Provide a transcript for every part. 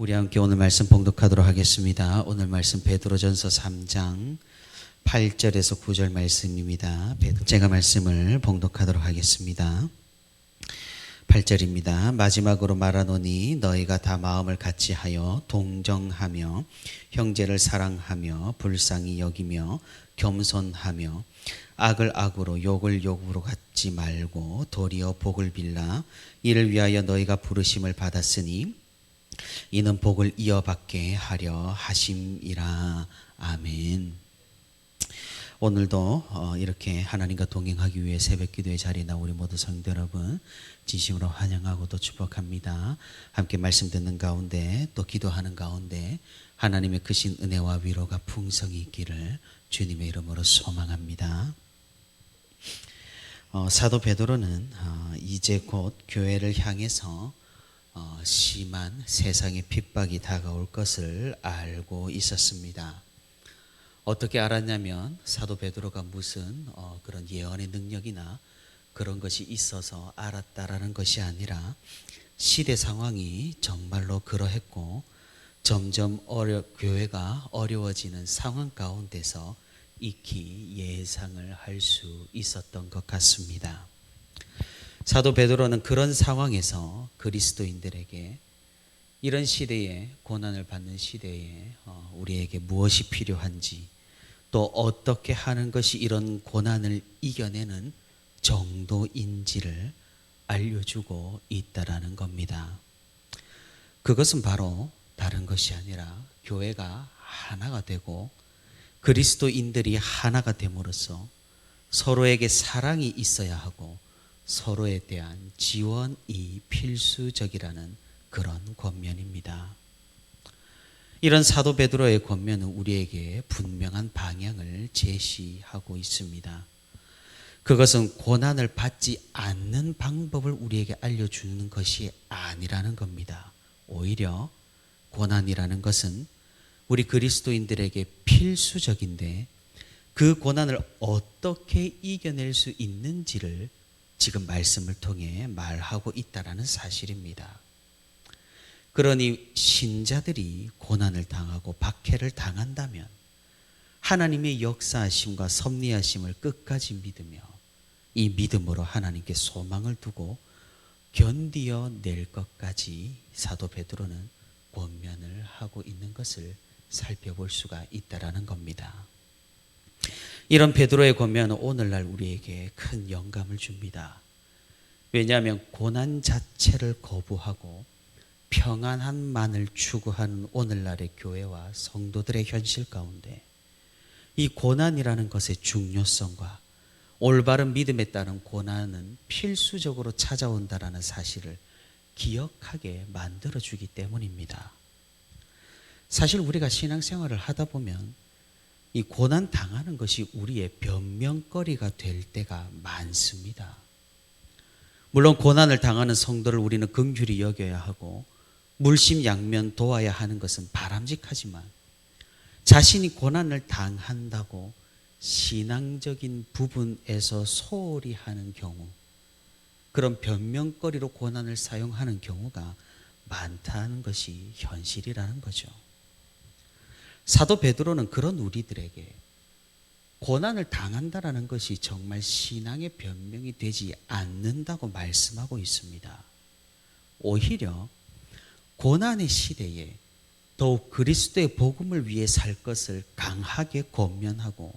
우리 함께 오늘 말씀 봉독하도록 하겠습니다. 오늘 말씀 베드로전서 3장 8절에서 9절 말씀입니다. 제가 말씀을 봉독하도록 하겠습니다. 8절입니다. 마지막으로 말하노니 너희가 다 마음을 같이하여 동정하며 형제를 사랑하며 불쌍히 여기며 겸손하며 악을 악으로 욕을 욕으로 갚지 말고 도리어 복을 빌라. 이를 위하여 너희가 부르심을 받았으니 이는 복을 이어받게 하려 하심이라. 아멘. 오늘도 이렇게 하나님과 동행하기 위해 새벽기도의 자리에 나온 우리 모두 성도 여러분 진심으로 환영하고 또 축복합니다. 함께 말씀 듣는 가운데 또 기도하는 가운데 하나님의 크신 은혜와 위로가 풍성히 있기를 주님의 이름으로 소망합니다. 사도 베드로는 이제 곧 교회를 향해서 심한 세상의 핍박이 다가올 것을 알고 있었습니다. 어떻게 알았냐면 사도 베드로가 무슨 그런 예언의 능력이나 그런 것이 있어서 알았다라는 것이 아니라 시대 상황이 정말로 그러했고 점점 교회가 어려워지는 상황 가운데서 익히 예상을 할 수 있었던 것 같습니다. 사도 베드로는 그런 상황에서 그리스도인들에게 이런 시대에 고난을 받는 시대에 우리에게 무엇이 필요한지 또 어떻게 하는 것이 이런 고난을 이겨내는 정도인지를 알려주고 있다라는 겁니다. 그것은 바로 다른 것이 아니라 교회가 하나가 되고 그리스도인들이 하나가 됨으로써 서로에게 사랑이 있어야 하고 서로에 대한 지원이 필수적이라는 그런 권면입니다. 이런 사도 베드로의 권면은 우리에게 분명한 방향을 제시하고 있습니다. 그것은 고난을 받지 않는 방법을 우리에게 알려주는 것이 아니라는 겁니다. 오히려 고난이라는 것은 우리 그리스도인들에게 필수적인데 그 고난을 어떻게 이겨낼 수 있는지를 지금 말씀을 통해 말하고 있다라는 사실입니다. 그러니 신자들이 고난을 당하고 박해를 당한다면 하나님의 역사하심과 섭리하심을 끝까지 믿으며 이 믿음으로 하나님께 소망을 두고 견디어 낼 것까지 사도 베드로는 권면을 하고 있는 것을 살펴볼 수가 있다라는 겁니다. 이런 베드로의 권면은 오늘날 우리에게 큰 영감을 줍니다. 왜냐하면 고난 자체를 거부하고 평안함만을 추구하는 오늘날의 교회와 성도들의 현실 가운데 이 고난이라는 것의 중요성과 올바른 믿음에 따른 고난은 필수적으로 찾아온다라는 사실을 기억하게 만들어주기 때문입니다. 사실 우리가 신앙생활을 하다 보면 이 고난 당하는 것이 우리의 변명거리가 될 때가 많습니다. 물론 고난을 당하는 성도를 우리는 긍휼히 여겨야 하고 물심양면 도와야 하는 것은 바람직하지만 자신이 고난을 당한다고 신앙적인 부분에서 소홀히 하는 경우, 그런 변명거리로 고난을 사용하는 경우가 많다는 것이 현실이라는 거죠. 사도 베드로는 그런 우리들에게 고난을 당한다라는 것이 정말 신앙의 변명이 되지 않는다고 말씀하고 있습니다. 오히려 고난의 시대에 더욱 그리스도의 복음을 위해 살 것을 강하게 권면하고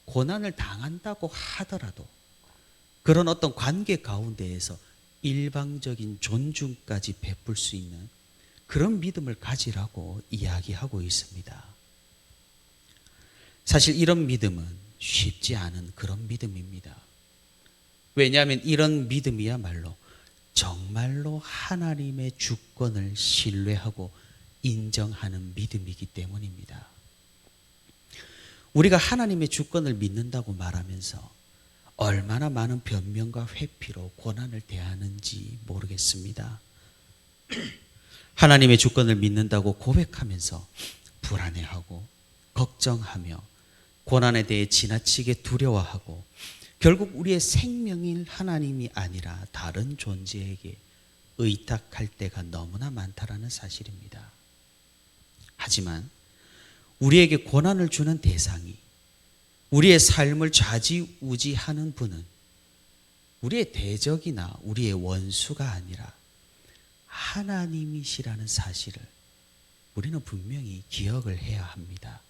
고난을 당한다고 하더라도 그런 어떤 관계 가운데에서 일방적인 존중까지 베풀 수 있는 그런 믿음을 가지라고 이야기하고 있습니다. 사실 이런 믿음은 쉽지 않은 그런 믿음입니다. 왜냐하면 이런 믿음이야말로 정말로 하나님의 주권을 신뢰하고 인정하는 믿음이기 때문입니다. 우리가 하나님의 주권을 믿는다고 말하면서 얼마나 많은 변명과 회피로 고난을 대하는지 모르겠습니다. 하나님의 주권을 믿는다고 고백하면서 불안해하고 걱정하며 고난에 대해 지나치게 두려워하고 결국 우리의 생명인 하나님이 아니라 다른 존재에게 의탁할 때가 너무나 많다라는 사실입니다. 하지만 우리에게 고난을 주는 대상이, 우리의 삶을 좌지우지하는 분은 우리의 대적이나 우리의 원수가 아니라 하나님이시라는 사실을 우리는 분명히 기억을 해야 합니다.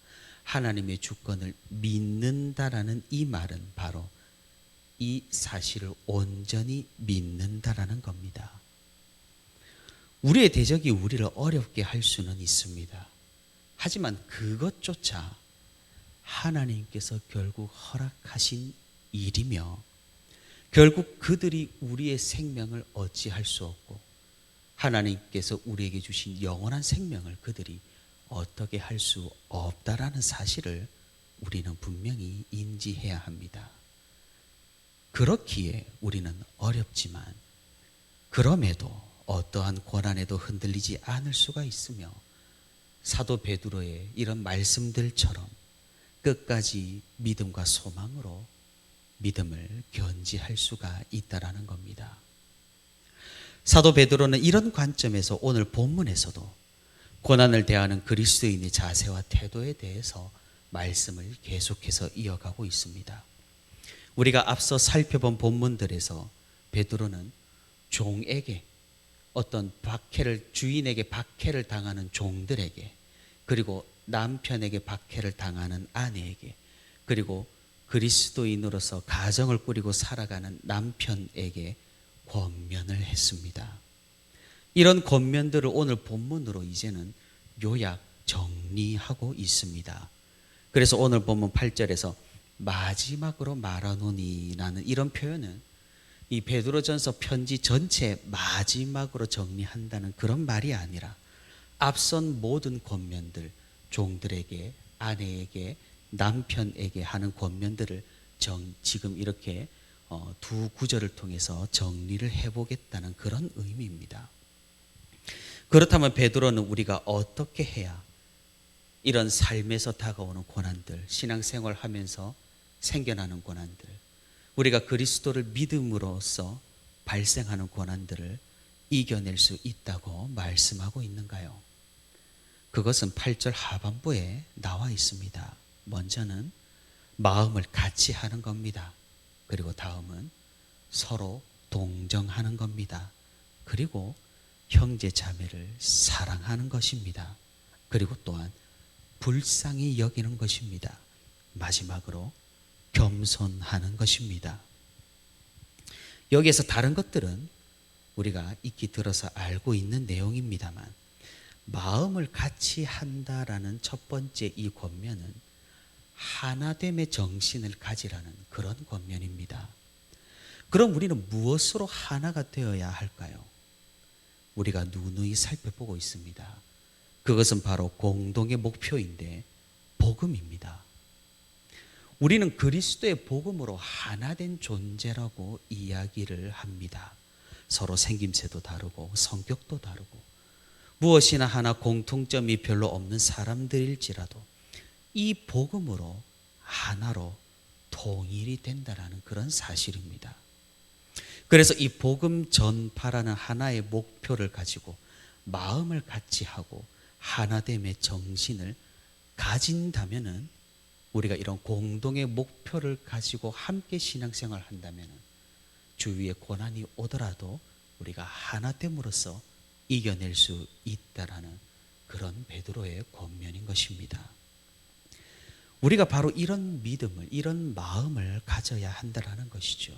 하나님의 주권을 믿는다라는 이 말은 바로 이 사실을 온전히 믿는다라는 겁니다. 우리의 대적이 우리를 어렵게 할 수는 있습니다. 하지만 그것조차 하나님께서 결국 허락하신 일이며 결국 그들이 우리의 생명을 어찌할 수 없고 하나님께서 우리에게 주신 영원한 생명을 그들이 어떻게 할 수 없다라는 사실을 우리는 분명히 인지해야 합니다. 그렇기에 우리는 어렵지만 그럼에도 어떠한 고난에도 흔들리지 않을 수가 있으며 사도 베드로의 이런 말씀들처럼 끝까지 믿음과 소망으로 믿음을 견지할 수가 있다라는 겁니다. 사도 베드로는 이런 관점에서 오늘 본문에서도 고난을 대하는 그리스도인의 자세와 태도에 대해서 말씀을 계속해서 이어가고 있습니다. 우리가 앞서 살펴본 본문들에서 베드로는 종에게 어떤 주인에게 박해를 당하는 종들에게, 그리고 남편에게 박해를 당하는 아내에게, 그리고 그리스도인으로서 가정을 꾸리고 살아가는 남편에게 권면을 했습니다. 이런 권면들을 오늘 본문으로 이제는 요약 정리하고 있습니다. 그래서 오늘 본문 8절에서 마지막으로 말하노니라는 이런 표현은 이 베드로전서 편지 전체 마지막으로 정리한다는 그런 말이 아니라 앞선 모든 권면들, 종들에게, 아내에게, 남편에게 하는 권면들을 지금 이렇게 두 구절을 통해서 정리를 해보겠다는 그런 의미입니다. 그렇다면 베드로는 우리가 어떻게 해야 이런 삶에서 다가오는 고난들, 신앙생활 하면서 생겨나는 고난들, 우리가 그리스도를 믿음으로써 발생하는 고난들을 이겨낼 수 있다고 말씀하고 있는가요? 그것은 8절 하반부에 나와 있습니다. 먼저는 마음을 같이 하는 겁니다. 그리고 다음은 서로 동정하는 겁니다. 그리고 형제 자매를 사랑하는 것입니다. 그리고 또한 불쌍히 여기는 것입니다. 마지막으로 겸손하는 것입니다. 여기에서 다른 것들은 우리가 익히 들어서 알고 있는 내용입니다만 마음을 같이 한다라는 첫 번째 이 권면은 하나됨의 정신을 가지라는 그런 권면입니다. 그럼 우리는 무엇으로 하나가 되어야 할까요? 우리가 누누이 살펴보고 있습니다. 그것은 바로 공동의 목표인데 복음입니다. 우리는 그리스도의 복음으로 하나된 존재라고 이야기를 합니다. 서로 생김새도 다르고 성격도 다르고 무엇이나 하나 공통점이 별로 없는 사람들일지라도 이 복음으로 하나로 통일이 된다는 그런 사실입니다. 그래서 이 복음 전파라는 하나의 목표를 가지고 마음을 같이 하고 하나됨의 정신을 가진다면은 우리가 이런 공동의 목표를 가지고 함께 신앙생활을 한다면 주위에 고난이 오더라도 우리가 하나됨으로써 이겨낼 수 있다라는 그런 베드로의 권면인 것입니다. 우리가 바로 이런 믿음을, 이런 마음을 가져야 한다라는 것이죠.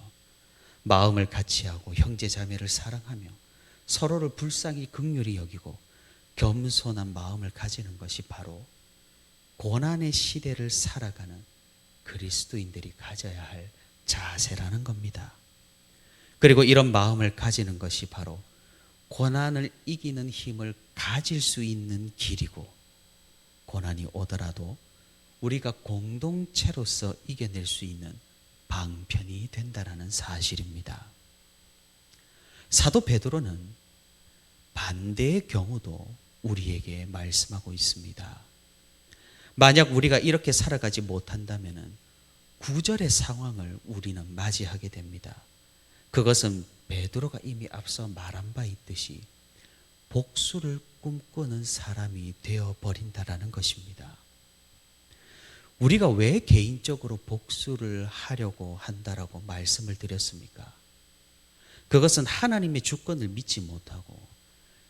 마음을 같이 하고 형제 자매를 사랑하며 서로를 불쌍히 긍휼히 여기고 겸손한 마음을 가지는 것이 바로 고난의 시대를 살아가는 그리스도인들이 가져야 할 자세라는 겁니다. 그리고 이런 마음을 가지는 것이 바로 고난을 이기는 힘을 가질 수 있는 길이고, 고난이 오더라도 우리가 공동체로서 이겨낼 수 있는 방편이 된다는 사실입니다. 사도 베드로는 반대의 경우도 우리에게 말씀하고 있습니다. 만약 우리가 이렇게 살아가지 못한다면 구절의 상황을 우리는 맞이하게 됩니다. 그것은 베드로가 이미 앞서 말한 바 있듯이 복수를 꿈꾸는 사람이 되어버린다라는 것입니다. 우리가 왜 개인적으로 복수를 하려고 한다라고 말씀을 드렸습니까? 그것은 하나님의 주권을 믿지 못하고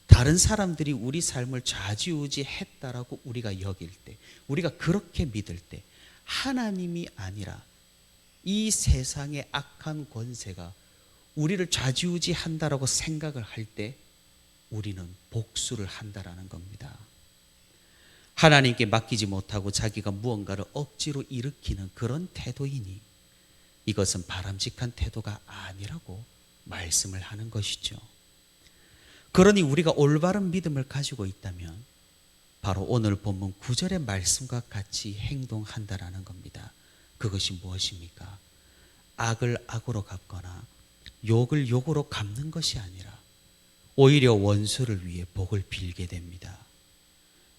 다른 사람들이 우리 삶을 좌지우지했다라고 우리가 여길 때, 우리가 그렇게 믿을 때 하나님이 아니라 이 세상의 악한 권세가 우리를 좌지우지한다라고 생각을 할 때 우리는 복수를 한다라는 겁니다. 하나님께 맡기지 못하고 자기가 무언가를 억지로 일으키는 그런 태도이니 이것은 바람직한 태도가 아니라고 말씀을 하는 것이죠. 그러니 우리가 올바른 믿음을 가지고 있다면 바로 오늘 본문 9절의 말씀과 같이 행동한다라는 겁니다. 그것이 무엇입니까? 악을 악으로 갚거나 욕을 욕으로 갚는 것이 아니라 오히려 원수를 위해 복을 빌게 됩니다.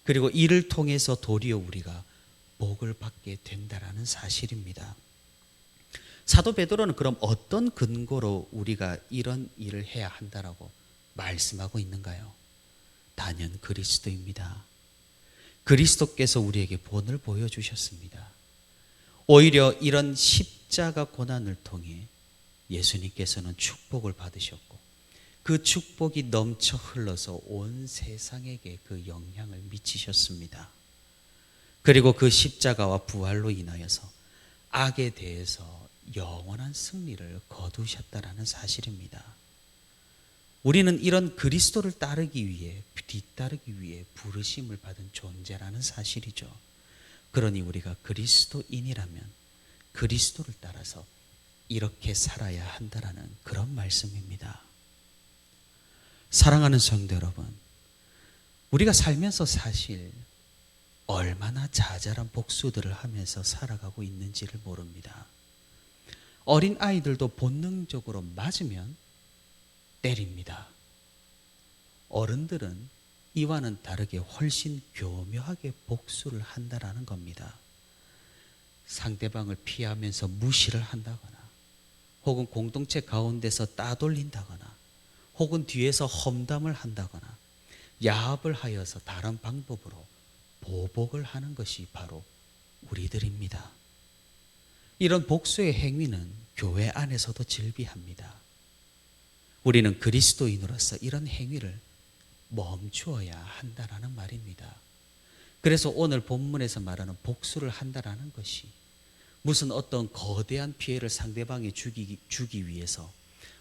그리고 이를 통해서 도리어 우리가 복을 받게 된다라는 사실입니다. 사도 베드로는 그럼 어떤 근거로 우리가 이런 일을 해야 한다라고 말씀하고 있는가요? 단연 그리스도입니다. 그리스도께서 우리에게 본을 보여주셨습니다. 오히려 이런 십자가 고난을 통해 예수님께서는 축복을 받으셨고 그 축복이 넘쳐 흘러서 온 세상에게 그 영향을 미치셨습니다. 그리고 그 십자가와 부활로 인하여서 악에 대해서 영원한 승리를 거두셨다라는 사실입니다. 우리는 이런 그리스도를 따르기 위해, 뒤따르기 위해 부르심을 받은 존재라는 사실이죠. 그러니 우리가 그리스도인이라면 그리스도를 따라서 이렇게 살아야 한다라는 그런 말씀입니다. 사랑하는 성도 여러분, 우리가 살면서 사실 얼마나 자잘한 복수들을 하면서 살아가고 있는지를 모릅니다. 어린 아이들도 본능적으로 맞으면 때립니다. 어른들은 이와는 다르게 훨씬 교묘하게 복수를 한다라는 겁니다. 상대방을 피하면서 무시를 한다거나 혹은 공동체 가운데서 따돌린다거나 혹은 뒤에서 험담을 한다거나 야합을 하여서 다른 방법으로 보복을 하는 것이 바로 우리들입니다. 이런 복수의 행위는 교회 안에서도 질비합니다. 우리는 그리스도인으로서 이런 행위를 멈추어야 한다라는 말입니다. 그래서 오늘 본문에서 말하는 복수를 한다라는 것이 무슨 어떤 거대한 피해를 상대방에 주기 위해서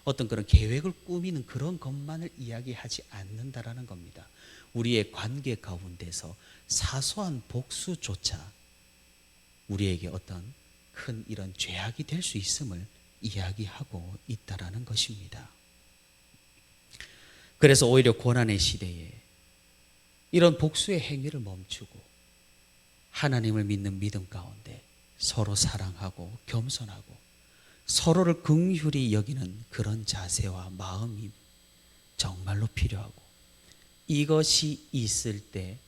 어떤 그런 계획을 꾸미는 그런 것만을 이야기하지 않는다라는 겁니다. 우리의 관계 가운데서 사소한 복수조차 우리에게 어떤 큰 이런 죄악이 될 수 있음을 이야기하고 있다라는 것입니다. 그래서 오히려 고난의 시대에 이런 복수의 행위를 멈추고 하나님을 믿는 믿음 가운데 서로 사랑하고 겸손하고 서로를 긍휼히 여기는 그런 자세와 마음이 정말로 필요하고 이것이 있을 때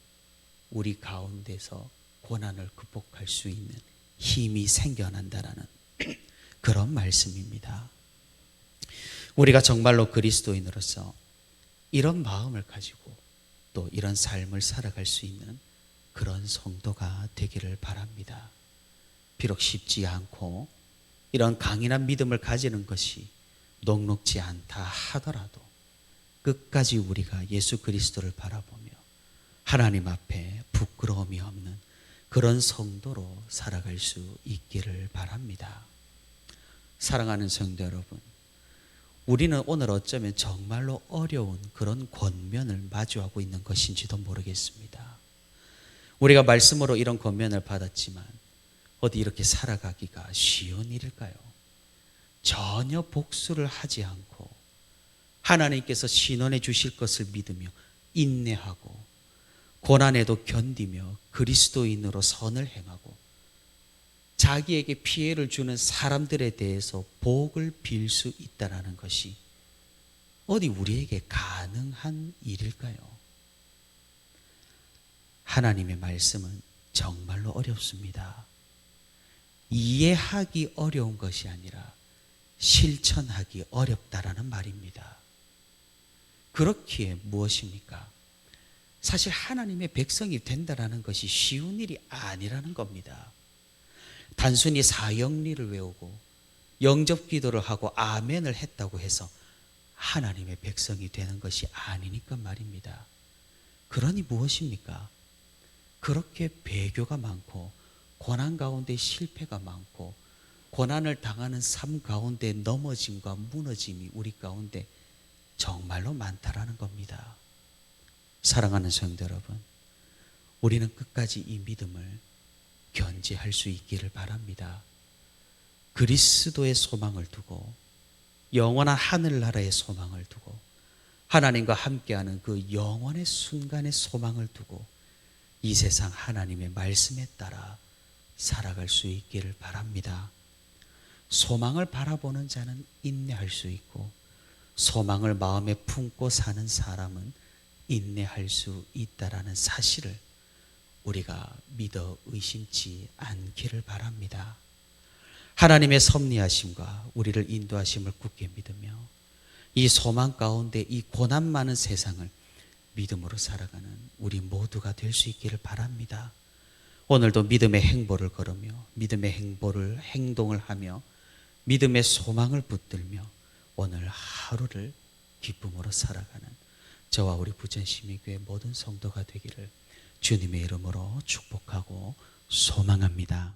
우리 가운데서 고난을 극복할 수 있는 힘이 생겨난다라는 그런 말씀입니다. 우리가 정말로 그리스도인으로서 이런 마음을 가지고 또 이런 삶을 살아갈 수 있는 그런 성도가 되기를 바랍니다. 비록 쉽지 않고 이런 강인한 믿음을 가지는 것이 녹록지 않다 하더라도 끝까지 우리가 예수 그리스도를 바라보며 하나님 앞에 부끄러움이 없는 그런 성도로 살아갈 수 있기를 바랍니다. 사랑하는 성도 여러분, 우리는 오늘 어쩌면 정말로 어려운 그런 권면을 마주하고 있는 것인지도 모르겠습니다. 우리가 말씀으로 이런 권면을 받았지만 어디 이렇게 살아가기가 쉬운 일일까요? 전혀 복수를 하지 않고 하나님께서 신원해 주실 것을 믿으며 인내하고 고난에도 견디며 그리스도인으로 선을 행하고 자기에게 피해를 주는 사람들에 대해서 복을 빌 수 있다는 것이 어디 우리에게 가능한 일일까요? 하나님의 말씀은 정말로 어렵습니다. 이해하기 어려운 것이 아니라 실천하기 어렵다라는 말입니다. 그렇기에 무엇입니까? 사실 하나님의 백성이 된다라는 것이 쉬운 일이 아니라는 겁니다. 단순히 사형리를 외우고 영접 기도를 하고 아멘을 했다고 해서 하나님의 백성이 되는 것이 아니니까 말입니다. 그러니 무엇입니까? 그렇게 배교가 많고 고난 가운데 실패가 많고 고난을 당하는 삶 가운데 넘어짐과 무너짐이 우리 가운데 정말로 많다라는 겁니다. 사랑하는 성도 여러분, 우리는 끝까지 이 믿음을 견지할 수 있기를 바랍니다. 그리스도의 소망을 두고 영원한 하늘나라의 소망을 두고 하나님과 함께하는 그 영원의 순간의 소망을 두고 이 세상 하나님의 말씀에 따라 살아갈 수 있기를 바랍니다. 소망을 바라보는 자는 인내할 수 있고 소망을 마음에 품고 사는 사람은 인내할 수 있다라는 사실을 우리가 믿어 의심치 않기를 바랍니다. 하나님의 섭리하심과 우리를 인도하심을 굳게 믿으며 이 소망 가운데 이 고난 많은 세상을 믿음으로 살아가는 우리 모두가 될 수 있기를 바랍니다. 오늘도 믿음의 행보를 걸으며 믿음의 행동을 하며 믿음의 소망을 붙들며 오늘 하루를 기쁨으로 살아가는 저와 우리 부천시민교회 모든 성도가 되기를 주님의 이름으로 축복하고 소망합니다.